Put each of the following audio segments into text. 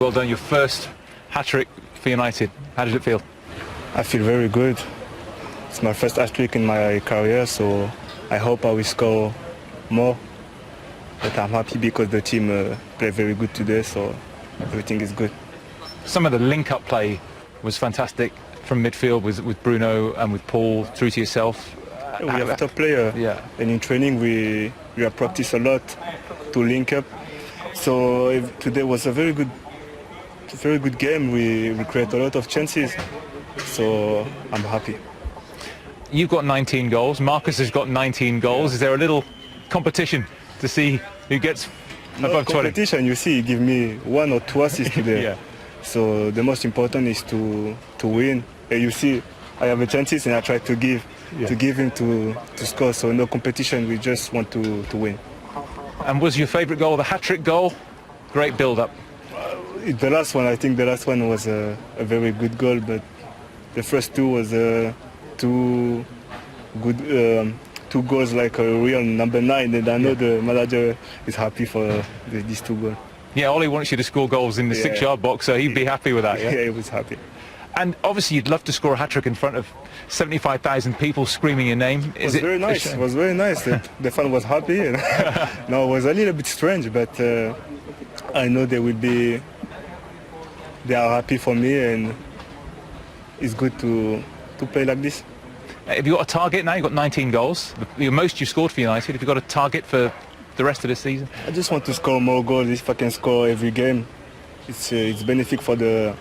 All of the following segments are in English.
Well done, your first hat-trick for United. How did it feel? I feel very good. It's my first hat-trick in my career, so I hope I will score more. But I'm happy because the team played very good today, so everything is good. Some of the link-up play was fantastic from midfield with Bruno and with Paul through to yourself. We have a top player, and in training we have practiced a lot to link up. So today was a very good game. We create a lot of chances, so I'm happy. You've got 19 goals. Marcus has got 19 goals. Is there a little competition to see who gets above 20? Competition, you see, he give me 1 or 2 assists today. So the most important is to win. And you see, I have a chances and I try to give him to score. So no competition. We just want to win. And was your favourite goal the hat-trick goal? Great build-up. The last one, I think the last one was a very good goal, but the first two was two goals like a real number 9, and I know the manager is happy for these 2 goals. Yeah, Ollie wants you to score goals in the 6-yard box, so he'd be happy with that, yeah? Yeah, he was happy. And obviously you'd love to score a hat-trick in front of 75,000 people screaming your name. It was very nice. It was very nice. The fan was happy. And no, it was a little bit strange, but I know they are happy for me, and it's good to play like this. Have you got a target now? You've got 19 goals. The most you've scored for United. Have you got a target for the rest of the season? I just want to score more goals. If I can score every game, it's benefit for the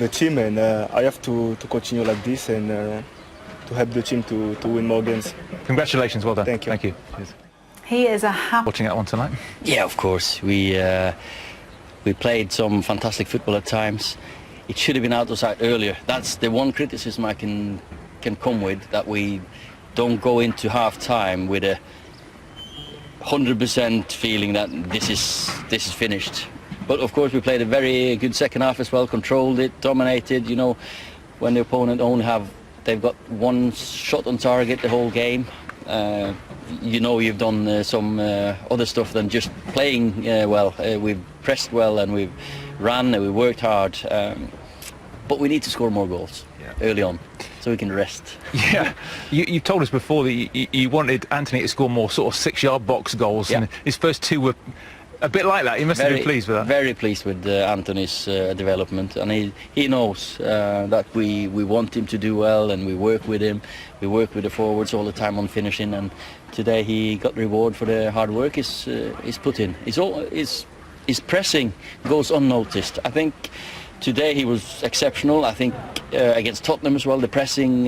team, and I have to continue like this and to help the team to win more games. Congratulations, well done. Thank you. Thank you. Cheers. He is a happy... Watching that one tonight? Yeah, of course. We played some fantastic football at times. It should have been out of sight earlier. That's the one criticism I can come with, that we don't go into half-time with a 100% feeling that this is finished. But of course we played a very good second half as well, controlled it, dominated. You know, when the opponent they've got 1 shot on target the whole game. You know, you've done some other stuff than just playing well. We've pressed well and we've ran and we worked hard. But we need to score more goals early on, so we can rest. Yeah, you told us before that you wanted Anthony to score more sort of 6-yard box goals, and his first 2 were a bit like that. You must have been pleased with that. Very pleased with Anthony's development, and he knows that we want him to do well, and we work with him. We work with the forwards all the time on finishing, and today he got reward for the hard work he's put in. His pressing goes unnoticed. I think today he was exceptional. I think against Tottenham as well, the pressing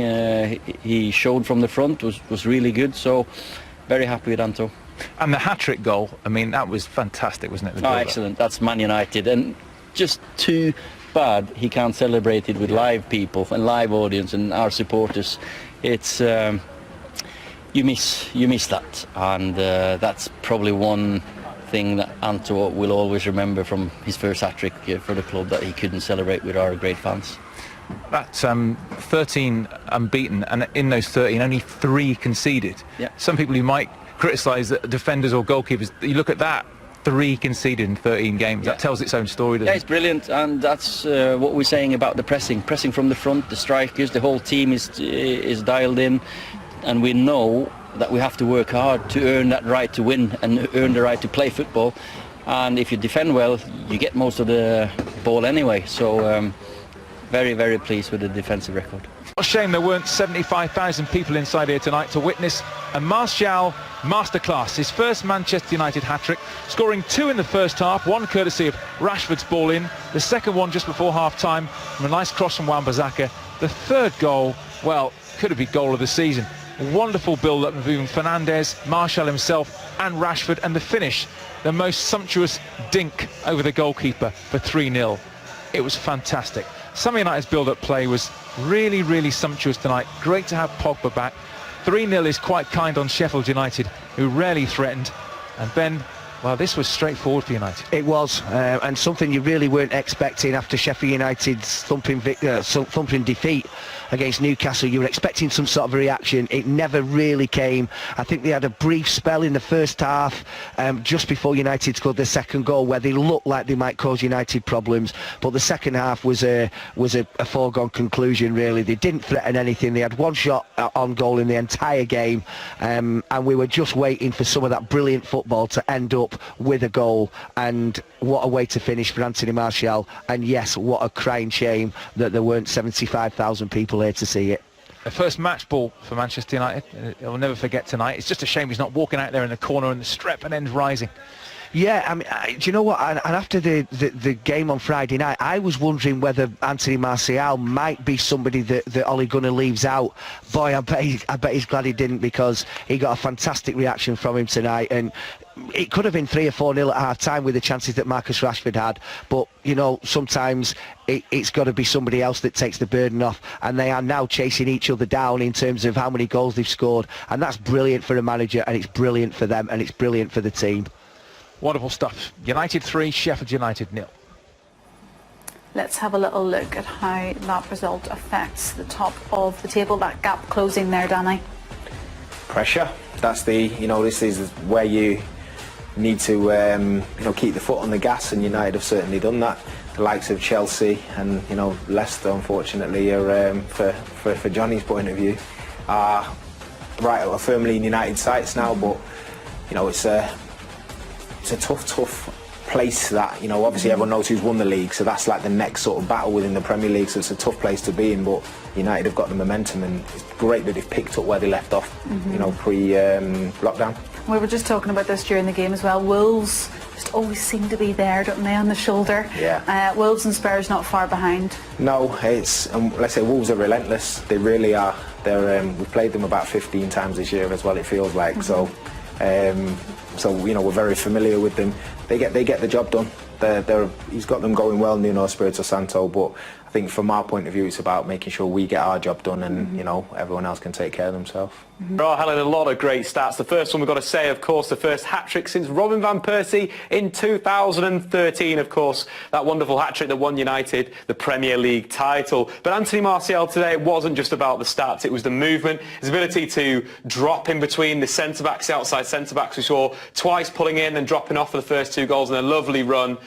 he showed from the front was really good. So very happy with Anto. And the hat-trick goal, I mean, that was fantastic, wasn't it? Oh, excellent. That's Man United, and just too bad he can't celebrate it with live people and live audience and our supporters. It's you miss that, and that's probably one thing that Anto will always remember from his first hat-trick for the club, that he couldn't celebrate with our great fans. That's 13 unbeaten, and in those 13 only 3 conceded. Yeah. Some people who might criticise defenders or goalkeepers, you look at that, 3 conceded in 13 games. That tells its own story, doesn't it? Yeah, it's brilliant, and that's what we're saying about the pressing from the front. The strikers, the whole team is dialed in, and we know that we have to work hard to earn that right to win and earn the right to play football. And if you defend well, you get most of the ball anyway. So very, very pleased with the defensive record. What a shame there weren't 75,000 people inside here tonight to witness a Martial masterclass. His first Manchester United hat-trick, scoring 2 in the first half, 1 courtesy of Rashford's ball in, the second one just before half-time from a nice cross from Wan-Bissaka. The third goal, well, could have been goal of the season. A wonderful build-up involving Fernandes, Martial himself and Rashford, and the finish, the most sumptuous dink over the goalkeeper for 3-0. It was fantastic. Some of United's build-up play was really, really sumptuous tonight. Great to have Pogba back. 3-0 is quite kind on Sheffield United, who rarely threatened. And Ben, Well, this was straightforward for United. It was, and something you really weren't expecting after Sheffield United's thumping defeat against Newcastle. You were expecting some sort of a reaction. It never really came. I think they had a brief spell in the first half, just before United scored their second goal, where they looked like they might cause United problems. But the second half was a foregone conclusion, really. They didn't threaten anything. They had one shot on goal in the entire game, and we were just waiting for some of that brilliant football to end up with a goal. And what a way to finish for Anthony Martial, and yes, what a crying shame that there weren't 75,000 people here to see it. The first match ball for Manchester United. I'll never forget tonight. It's just a shame he's not walking out there in the corner and the strep and ends rising. Yeah, I mean, do you know what? And after the game on Friday night, I was wondering whether Anthony Martial might be somebody that Ole Gunnar leaves out. Boy, I bet he's glad he didn't, because he got a fantastic reaction from him tonight, and it could have been 3 or 4-0 at half-time with the chances that Marcus Rashford had. But, you know, sometimes it's got to be somebody else that takes the burden off, and they are now chasing each other down in terms of how many goals they've scored, and that's brilliant for a manager, and it's brilliant for them, and it's brilliant for the team. Wonderful stuff. United 3, Sheffield United 0. Let's have a little look at how that result affects the top of the table, that gap closing there, Danny. Pressure. That's this is where you need to, keep the foot on the gas, and United have certainly done that. The likes of Chelsea and, Leicester, unfortunately, are, for Johnny's point of view, are firmly in United sights now. But, it's a tough place that, obviously everyone knows who's won the league, so that's like the next sort of battle within the Premier League, so it's a tough place to be in. But United have got the momentum, and it's great that they've picked up where they left off, pre-lockdown. We were just talking about this during the game as well. Wolves just always seem to be there, don't they, on the shoulder? Yeah. Wolves and Spurs not far behind. No, it's let's say Wolves are relentless. They really are. We've played them about 15 times this year as well, it feels like. So we're very familiar with them. They get the job done. He's got them going well, Nuno Espirito Santo. But I think from our point of view, it's about making sure we get our job done, and everyone else can take care of themselves. Oh, Helen, a lot of great stats. The first one we've got to say, of course, the first hat-trick since Robin van Persie in 2013, of course, that wonderful hat-trick that won United the Premier League title. But Anthony Martial today, it wasn't just about the stats, it was the movement, his ability to drop in between the centre-backs, the outside centre-backs. We saw twice pulling in and dropping off for the first 2 goals, and a lovely run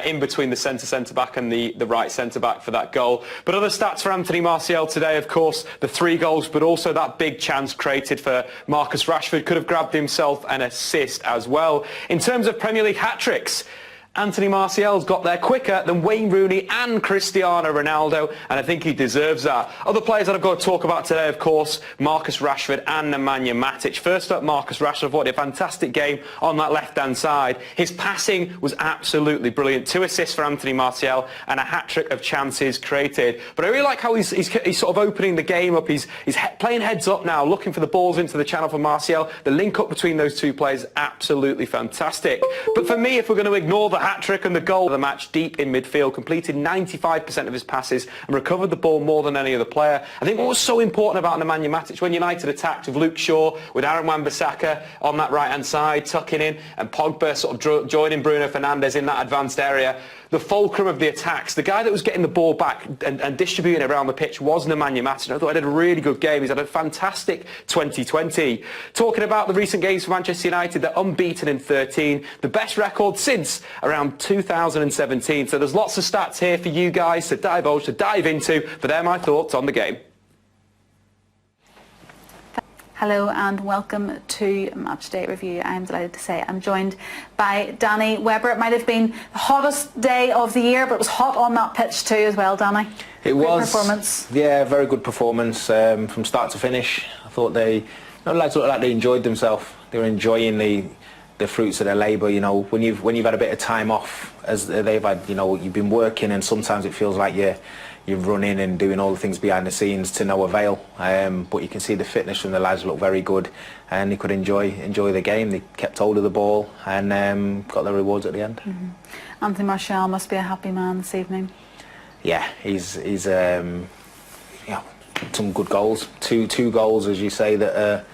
in between the centre-back and the right centre-back for that goal. But other stats for Anthony Martial today, of course, the 3 goals, but also that big chance created for Marcus Rashford. Could have grabbed himself an assist as well. In terms of Premier League hat-tricks, Anthony Martial's got there quicker than Wayne Rooney and Cristiano Ronaldo, and I think he deserves that. Other players that I've got to talk about today, of course, Marcus Rashford and Nemanja Matic. First up, Marcus Rashford, what a fantastic game on that left-hand side. His passing was absolutely brilliant. 2 assists for Anthony Martial and a hat-trick of chances created. But I really like how he's sort of opening the game up. He's playing heads up now, looking for the balls into the channel for Martial. The link-up between those 2 players, absolutely fantastic. But for me, if we're going to ignore the hat-trick and the goal of the match, deep in midfield, completed 95% of his passes and recovered the ball more than any other player. I think what was so important about Nemanja Matic when United attacked with Luke Shaw, with Aaron Wan-Bissaka on that right-hand side, tucking in, and Pogba sort of joining Bruno Fernandes in that advanced area. The fulcrum of the attacks, the guy that was getting the ball back and distributing it around the pitch was Nemanja Matic. I thought he did a really good game. He's had a fantastic 2020. Talking about the recent games for Manchester United, they're unbeaten in 13, the best record since around 2017. So there's lots of stats here for you guys to dive into, but they're my thoughts on the game. Hello and welcome to Matchday Review. I'm delighted to say I'm joined by Danny Webber. It might have been the hottest day of the year, but it was hot on that pitch too as well, Danny. It was. Great performance. Yeah, very good performance from start to finish. I thought the lads looked like they enjoyed themselves. They were enjoying the fruits of their labour. When you've had a bit of time off, as they've had, you've been working, and sometimes it feels like you're running and doing all the things behind the scenes to no avail. But you can see the fitness from the lads look very good, and they could enjoy the game. They kept hold of the ball and got their rewards at the end. Anthony Martial must be a happy man this evening. Yeah, he's some good goals. Two goals, as you say, that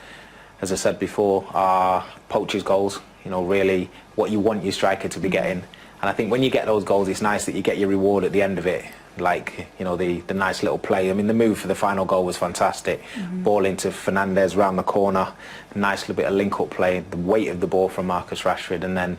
as I said before, are poachers' goals. you know, really what you want your striker to be getting. And I think when you get those goals, it's nice that you get your reward at the end of it. Like, you know, the nice little play. I mean, the move for the final goal was fantastic. Ball into Fernandes round the corner, nice little bit of link-up play, the weight of the ball from Marcus Rashford, and then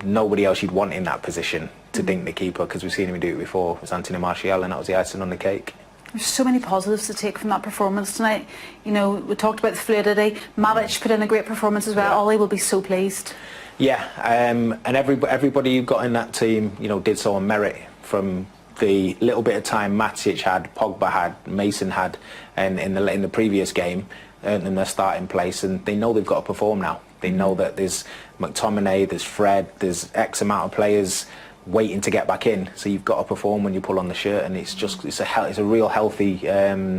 nobody else you'd want in that position to dink the keeper, because we've seen him do it before. It was Anthony Martial, and that was the icing on the cake. There's so many positives to take from that performance tonight. You know, we talked about the fluidity. Matic put in a great performance as well. Yeah. Ollie will be so pleased. Yeah, and everybody you've got in that team, you know, did so on merit. From the little bit of time Matic had, Pogba had, Mason had, and in the previous game, in their starting place, and they know they've got to perform now. They know that there's McTominay, there's Fred, there's X amount of players waiting to get back in. So you've got to perform when you pull on the shirt, and it's a real healthy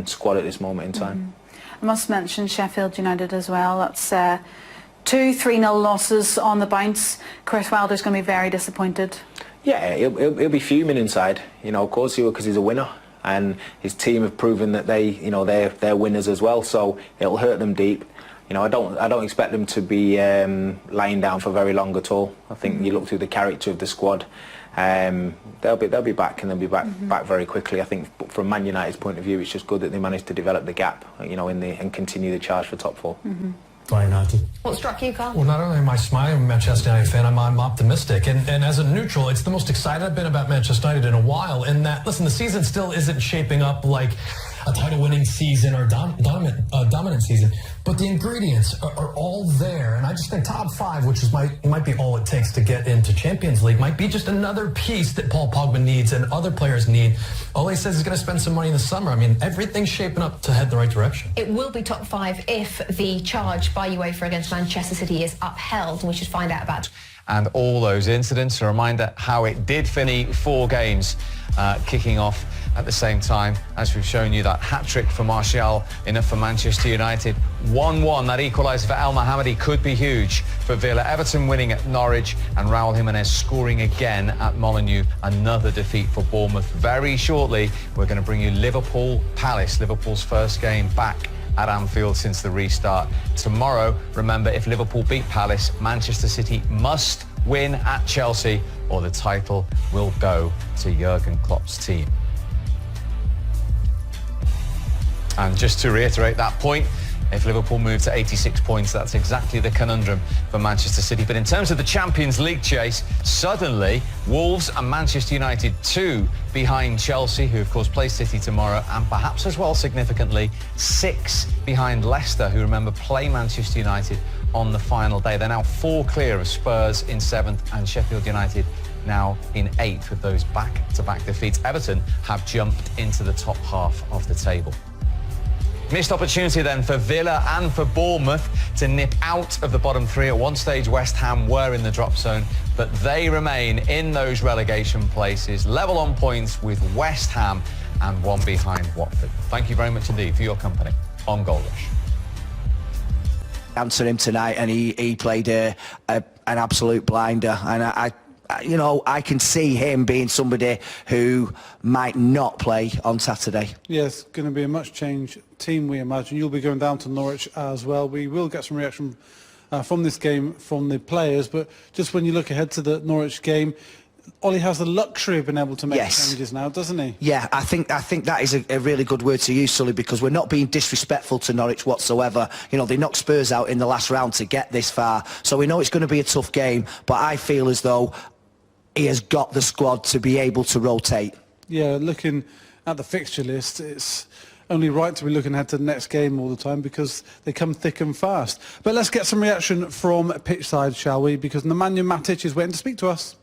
squad at this moment in time. I must mention Sheffield United as well. That's 2 3-0 losses on the bounce. Chris Wilder's going to be very disappointed. Yeah, he'll be fuming inside. You know, of course he will, because he's a winner, and his team have proven that they're winners as well. So it'll hurt them deep. You know, I don't expect them to be lying down for very long at all. I think you look through the character of the squad, they'll be back, and they'll be back very quickly. I think from Man United's point of view, it's just good that they managed to develop the gap, you know, and continue the charge for top 4. What struck you, Carl? Well, not only am I smiling, I'm a Manchester United fan, I'm optimistic. And as a neutral, it's the most excited I've been about Manchester United in a while. In that, listen, the season still isn't shaping up like a title-winning season or dominant season, but the ingredients are all there. And I just think top 5, which might be all it takes to get into Champions League, might be just another piece that Paul Pogba needs and other players need. All he says he's going to spend some money in the summer. I mean, everything's shaping up to head the right direction. It will be top 5 if the charge by UEFA against Manchester City is upheld, and we should find out about. And all those incidents, a reminder how it did finish 4 games kicking off at the same time. As we've shown you, that hat-trick for Martial, enough for Manchester United. 1-1, that equaliser for El Mohammadi could be huge for Villa. Everton winning at Norwich, and Raul Jimenez scoring again at Molineux. Another defeat for Bournemouth. Very shortly, we're going to bring you Liverpool Palace, Liverpool's first game back at Anfield since the restart. Tomorrow, remember, if Liverpool beat Palace, Manchester City must win at Chelsea, or the title will go to Jurgen Klopp's team. And just to reiterate that point, if Liverpool move to 86 points, that's exactly the conundrum for Manchester City. But in terms of the Champions League chase, suddenly Wolves and Manchester United 2 behind Chelsea, who of course play City tomorrow, and perhaps as well significantly 6 behind Leicester, who remember play Manchester United on the final day. They're now 4 clear of Spurs in 7th and Sheffield United now in 8th with those back-to-back defeats. Everton have jumped into the top half of the table. Missed opportunity then for Villa and for Bournemouth to nip out of the bottom 3. At one stage, West Ham were in the drop zone, but they remain in those relegation places, level on points with West Ham and 1 behind Watford. Thank you very much indeed for your company on Goal Rush. Answer him tonight, and he played an absolute blinder, and I can see him being somebody who might not play on Saturday. Yes, going to be a much changed team, we imagine. You'll be going down to Norwich as well. We will get some reaction from this game from the players, but just when you look ahead to the Norwich game, Ollie has the luxury of being able to make changes now, doesn't he? Yeah, I think that is a really good word to use, Sully, because we're not being disrespectful to Norwich whatsoever. You know, they knocked Spurs out in the last round to get this far, so we know it's going to be a tough game, but I feel as though he has got the squad to be able to rotate. Yeah, looking at the fixture list, it's only right to be looking ahead to the next game all the time, because they come thick and fast. But let's get some reaction from pitchside, shall we? Because Nemanja Matic is waiting to speak to us.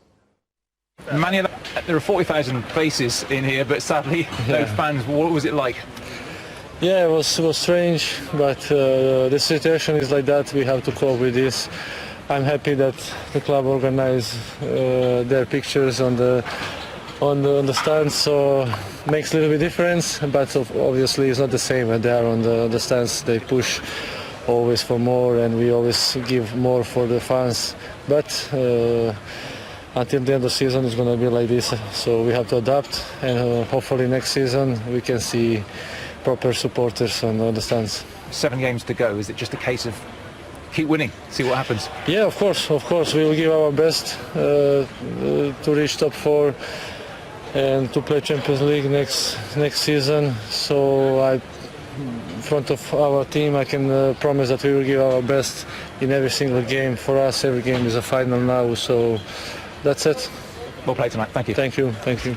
Nemanja, there are 40,000 faces in here, but sadly, no fans. What was it like? Yeah, it was strange, but the situation is like that. We have to cope with this. I'm happy that the club organized their pictures on the stands, so makes a little bit difference. But obviously, it's not the same when they are on the stands. They push always for more, and we always give more for the fans. But until the end of the season, it's going to be like this. So we have to adapt, and hopefully next season we can see proper supporters on the stands. 7 games to go. Is it just a case of keep winning, see what happens. Yeah, of course, we will give our best to reach top 4 and to play Champions League next season. So in front of our team, I can promise that we will give our best in every single game. For us, every game is a final now, so that's it. Well played tonight. Thank you. Thank you.